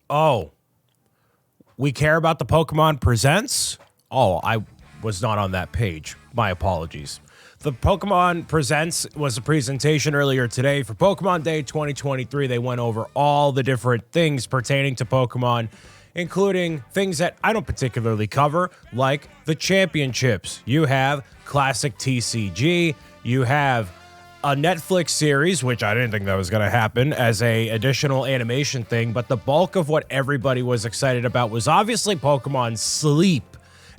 Oh, we care about the Pokemon Presents? Oh, I was not on that page. My apologies. The Pokemon Presents was a presentation earlier today for Pokemon Day 2023. They went over all the different things pertaining to Pokemon, including things that I don't particularly cover, like the championships. You have Classic TCG. You have a Netflix series, which I didn't think that was going to happen as a additional animation thing, but the bulk of what everybody was excited about was obviously Pokemon Sleep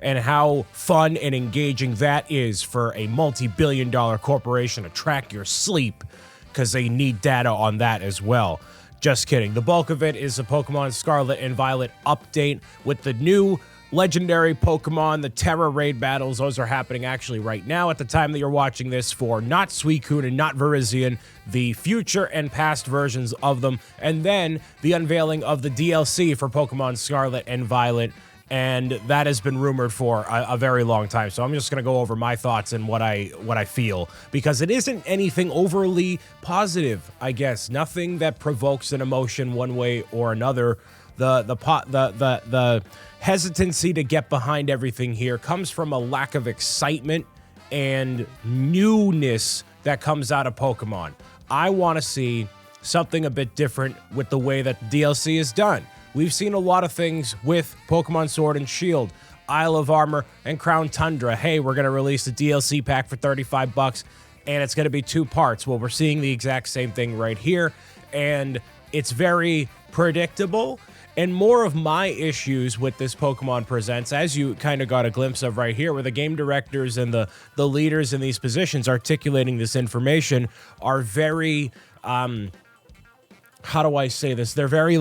and how fun and engaging that is for a multi-billion-dollar corporation to track your sleep because they need data on that as well. Just kidding. The bulk of it is a Pokemon Scarlet and Violet update with the new legendary Pokemon, the Terra Raid battles. Those are happening actually right now at the time that you're watching this for not Suicune and not Virizion, the future and past versions of them, and then the unveiling of the DLC for Pokemon Scarlet and Violet, and that has been rumored for a very long time. So I'm just going to go over my thoughts and what I feel, because it isn't anything overly positive, I guess. Nothing that provokes an emotion one way or another. The hesitancy to get behind everything here comes from a lack of excitement and newness that comes out of Pokemon. I want to see something a bit different with the way that the DLC is done. We've seen a lot of things with Pokemon Sword and Shield, Isle of Armor, and Crown Tundra. Hey, we're going to release a DLC pack for $35, and it's going to be 2 parts. Well, we're seeing the exact same thing right here, and it's very predictable. And more of my issues with this Pokemon Presents, as you kind of got a glimpse of right here, where the game directors and the leaders in these positions articulating this information are very, how do I say this? They're very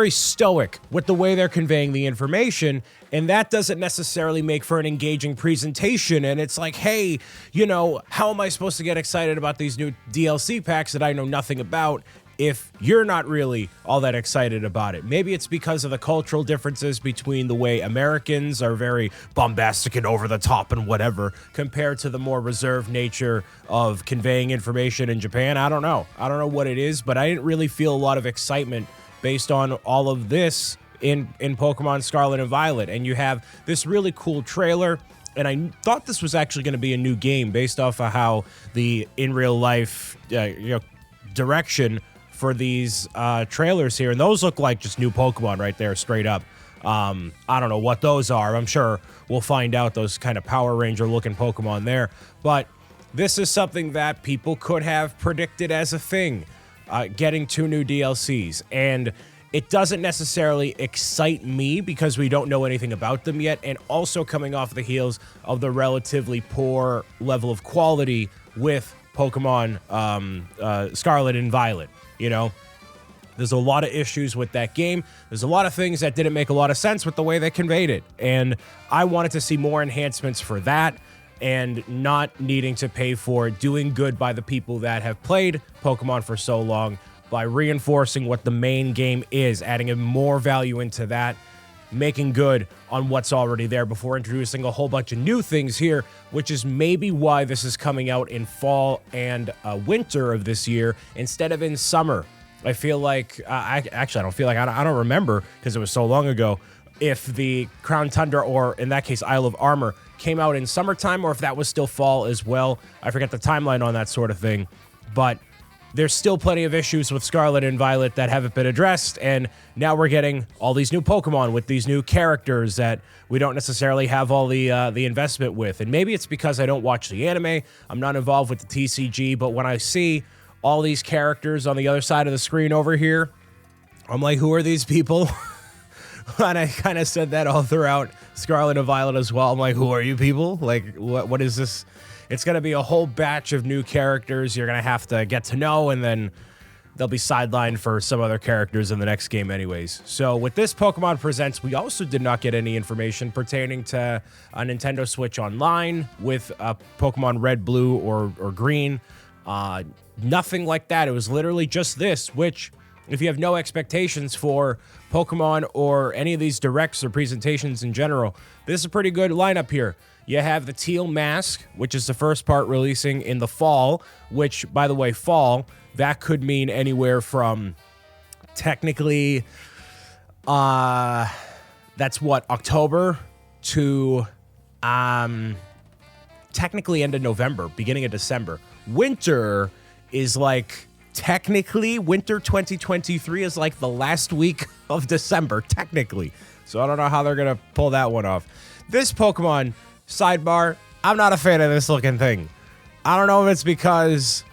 stoic with the way they're conveying the information, and that doesn't necessarily make for an engaging presentation. And it's like, hey, you know, how am I supposed to get excited about these new DLC packs that I know nothing about if you're not really all that excited about it? Maybe it's because of the cultural differences between the way Americans are very bombastic and over the top and whatever, compared to the more reserved nature of conveying information in Japan. I don't know what it is, but I didn't really feel a lot of excitement based on all of this in Pokemon Scarlet and Violet. And you have this really cool trailer, and I thought this was actually going to be a new game based off of how the in real life direction for these trailers here, and those look like just new Pokemon right there, straight up. I don't know what those are. I'm sure we'll find out, those kind of Power Ranger looking Pokemon there, but this is something that people could have predicted as a thing. Getting 2 new DLCs, and it doesn't necessarily excite me because we don't know anything about them yet, and also coming off the heels of the relatively poor level of quality with Pokemon Scarlet and Violet. You know, there's a lot of issues with that game. There's a lot of things that didn't make a lot of sense with the way they conveyed it, and I wanted to see more enhancements for that, and not needing to pay for it, doing good by the people that have played Pokemon for so long by reinforcing what the main game is, adding more value into that, making good on what's already there before introducing a whole bunch of new things here, which is maybe why this is coming out in fall and winter of this year instead of in summer. I feel like, I don't feel like, I don't remember because it was so long ago, if the Crown Tundra, or in that case Isle of Armor, came out in summertime or if that was still fall as well. I forget the timeline on that sort of thing, but there's still plenty of issues with Scarlet and Violet that haven't been addressed, and now we're getting all these new Pokemon with these new characters that we don't necessarily have all the investment with. And maybe it's because I don't watch the anime, I'm not involved with the TCG, but when I see all these characters on the other side of the screen over here, I'm like, who are these people? And I kind of said that all throughout Scarlet and Violet as well. I'm like, who are you people? Like, what is this? It's going to be a whole batch of new characters you're going to have to get to know, and then they'll be sidelined for some other characters in the next game anyways. So with this Pokemon Presents, we also did not get any information pertaining to a Nintendo Switch Online with Pokemon Red, Blue, or Green. Nothing like that. It was literally just this, which if you have no expectations for Pokemon or any of these directs or presentations in general, this is a pretty good lineup here. You have the Teal Mask, which is the first part releasing in the fall, which, by the way, fall, that could mean anywhere from technically, that's what, October to technically end of November, beginning of December. Winter is like, technically, winter 2023 is like the last week of December, technically. So I don't know how they're going to pull that one off. This Pokemon, sidebar, I'm not a fan of this looking thing. I don't know if it's because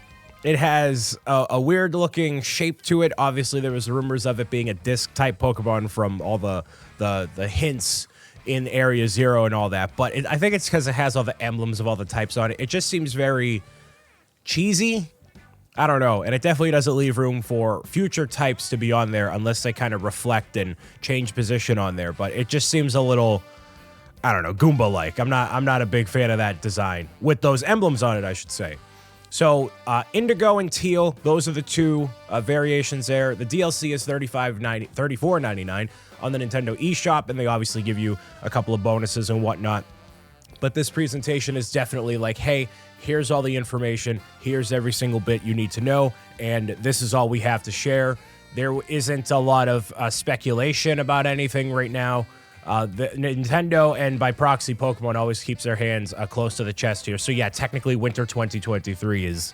it has a weird looking shape to it. Obviously, there was rumors of it being a disc type Pokemon from all the hints in Area Zero and all that. But I think it's because it has all the emblems of all the types on it. It just seems very cheesy. I don't know. And it definitely doesn't leave room for future types to be on there unless they kind of reflect and change position on there. But it just seems a little, I don't know, Goomba-like. I'm not a big fan of that design with those emblems on it, I should say. So Indigo and Teal, those are the two variations there. The DLC is $34.99 on the Nintendo eShop, and they obviously give you a couple of bonuses and whatnot. But this presentation is definitely like, hey, here's all the information, here's every single bit you need to know, and this is all we have to share. There isn't a lot of speculation about anything right now. The Nintendo and by proxy Pokemon always keeps their hands close to the chest here. So yeah, technically winter 2023 is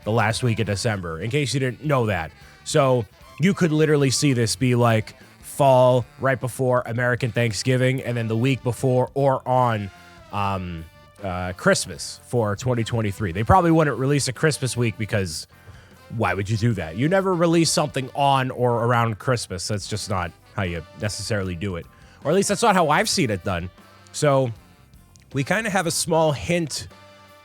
the last week of December, in case you didn't know that. So you could literally see this be like fall right before American Thanksgiving, and then the week before or on Christmas for 2023. They probably wouldn't release a Christmas week because why would you do that? You never release something on or around Christmas. That's just not how you necessarily do it. Or at least that's not how I've seen it done. So we kind of have a small hint,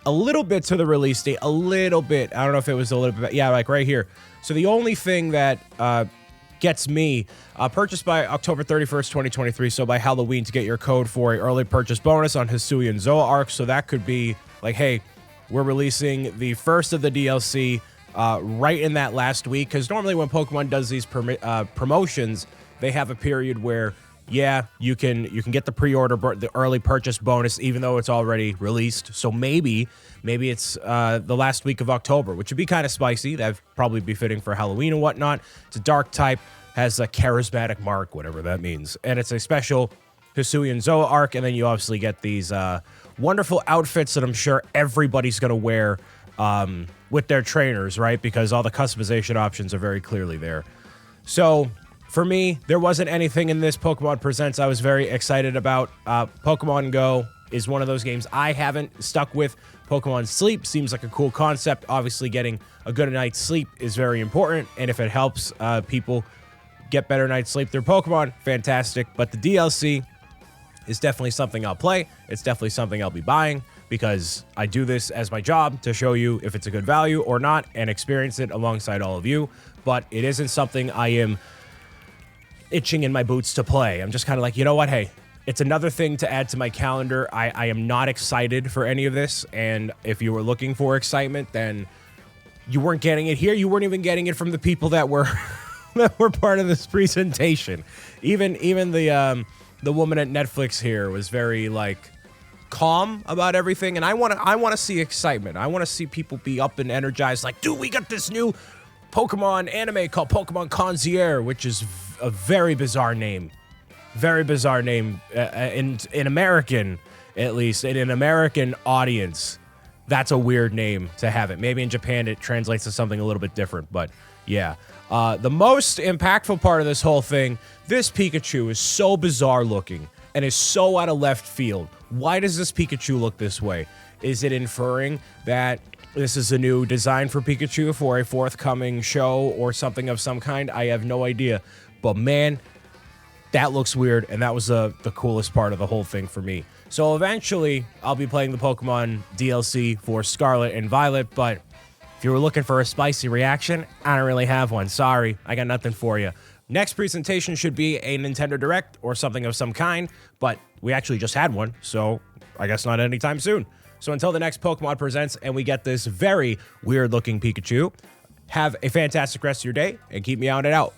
a little bit to the release date, a little bit. I don't know if it was a little bit. Yeah, like right here. So the only thing that gets me, purchased by October 31st, 2023. So by Halloween to get your code for a early purchase bonus on Hisuian Zooarc. So that could be like, hey, we're releasing the first of the DLC right in that last week. Because normally when Pokemon does these promotions, they have a period where, yeah, you can get the pre-order, the early purchase bonus, even though it's already released. So maybe it's the last week of October, which would be kind of spicy. That'd probably be fitting for Halloween and whatnot. It's a dark type, has a charismatic mark, whatever that means. And it's a special Hisuian Zooarc, and then you obviously get these wonderful outfits that I'm sure everybody's going to wear with their trainers, right? Because all the customization options are very clearly there. So for me, there wasn't anything in this Pokemon Presents I was very excited about. Pokemon Go is one of those games I haven't stuck with. Pokemon Sleep seems like a cool concept. Obviously, getting a good night's sleep is very important, and if it helps people get better night's sleep through Pokemon, fantastic. But the DLC is definitely something I'll play. It's definitely something I'll be buying because I do this as my job to show you if it's a good value or not and experience it alongside all of you. But it isn't something I am itching in my boots to play. I'm just kind of like, you know what? Hey, it's another thing to add to my calendar. I am not excited for any of this. And if you were looking for excitement, then you weren't getting it here. You weren't even getting it from the people that were that were part of this presentation. Even the woman at Netflix here was very like calm about everything. And I want to see excitement. I want to see people be up and energized. Like, dude, we got this new Pokemon anime called Pokemon Concierge, which is a very bizarre name. Very bizarre name in American, at least. In an American audience, that's a weird name to have it. Maybe in Japan it translates to something a little bit different, but yeah. The most impactful part of this whole thing, this Pikachu is so bizarre looking and is so out of left field. Why does this Pikachu look this way? Is it inferring that this is a new design for Pikachu for a forthcoming show or something of some kind? I have no idea. But man, that looks weird, and that was the coolest part of the whole thing for me. So eventually, I'll be playing the Pokemon DLC for Scarlet and Violet, but if you were looking for a spicy reaction, I don't really have one. Sorry, I got nothing for you. Next presentation should be a Nintendo Direct or something of some kind, but we actually just had one, so I guess not anytime soon. So until the next Pokemon Presents and we get this very weird-looking Pikachu, Have a fantastic rest of your day and keep me on and out.